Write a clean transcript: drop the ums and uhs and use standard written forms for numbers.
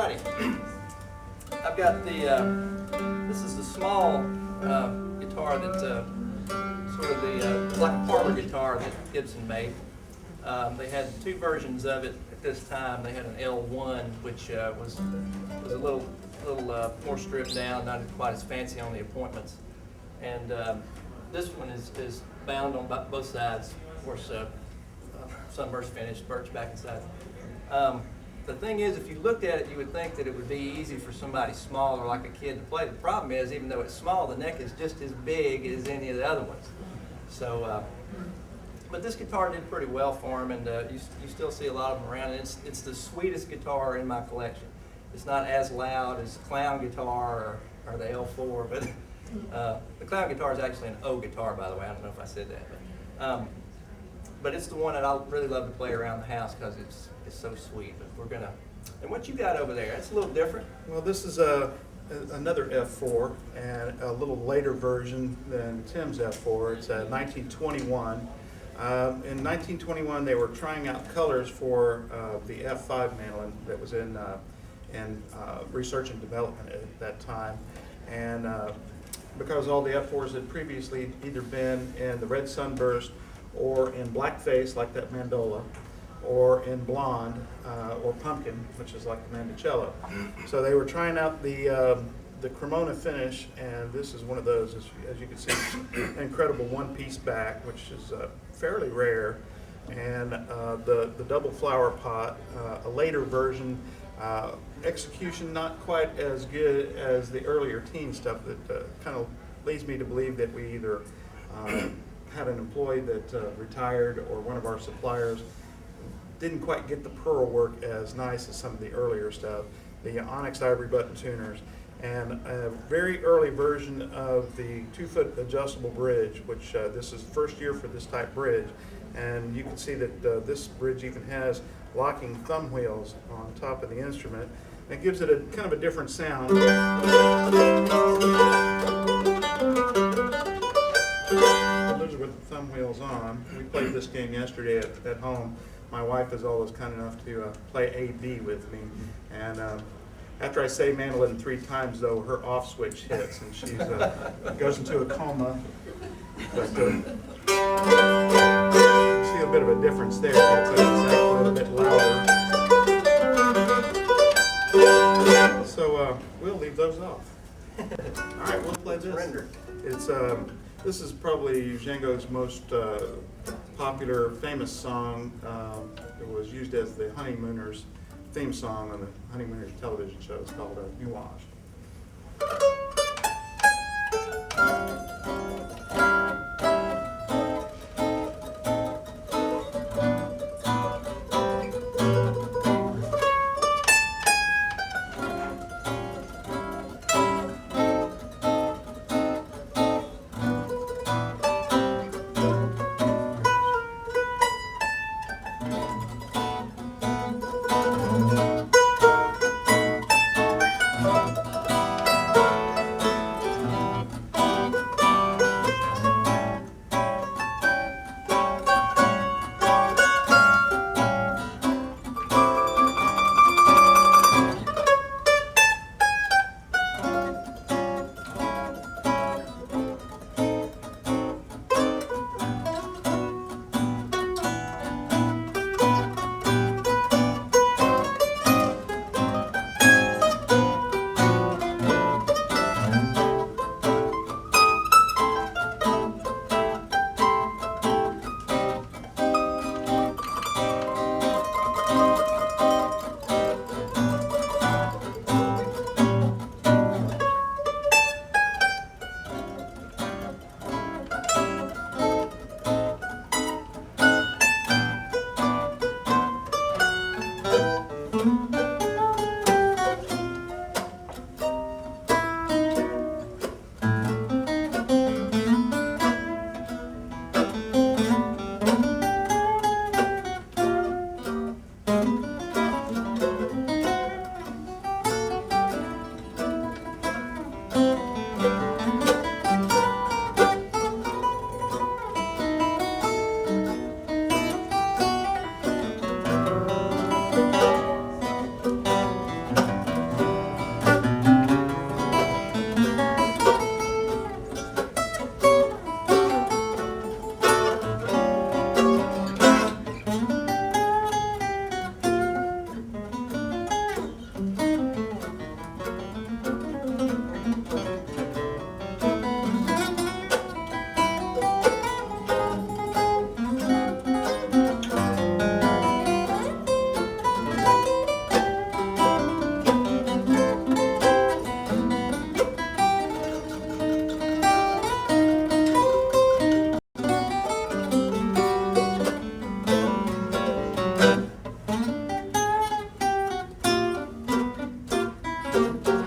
Alrighty, I've got this is the small guitar that sort of it's like a parlor guitar that Gibson made. They had two versions of it at this time. They had an L1, which was a little more stripped down, not quite as fancy on the appointments. And this one is bound on both sides. Of course, sunburst finish, birch back and sides. The thing is, if you looked at it, you would think that it would be easy for somebody smaller, like a kid, to play. The problem is, even though it's small, the neck is just as big as any of the other ones. So, but this guitar did pretty well for him, and you still see a lot of them around. And it's the sweetest guitar in my collection. It's not as loud as Clown guitar or the L-4, but the Clown guitar is actually an O guitar, by the way. I don't know if I said that, but it's the one that I really love to play around the house because it's so sweet. But we're gonna. And what you got over there? It's a little different. Well, this is another F4 and a little later version than Tim's F4. It's a 1921. In 1921, they were trying out colors for the F5 mandolin that was in research and development at that time, and because all the F4s had previously either been in the red sunburst or in blackface, like that mandola, or in blonde or pumpkin, which is like the mandocello. So they were trying out the Cremona finish, and this is one of those. As you can see, an incredible one-piece back, which is fairly rare, and the double flower pot, a later version. Execution not quite as good as the earlier teen stuff. That kind of leads me to believe that we either had an employee that retired, or one of our suppliers didn't quite get the pearl work as nice as some of the earlier stuff. The onyx ivory button tuners, and a very early version of the 2-foot adjustable bridge, which this is the first year for this type bridge, and you can see that this bridge even has locking thumb wheels on top of the instrument. It gives it a kind of a different sound. Those are with the thumb wheels on. We played this game yesterday at home. My wife is always kind enough to play A-B with me, and after I say mandolin 3 times, though, her off switch hits, and she goes into a coma. But see a bit of a difference there. It's actually a little bit louder. So we'll leave those off. All right, we'll play this. It's this is probably Django's most popular, famous song. It was used as the Honeymooners theme song on the Honeymooners television show. It's called Nuages. Thank you.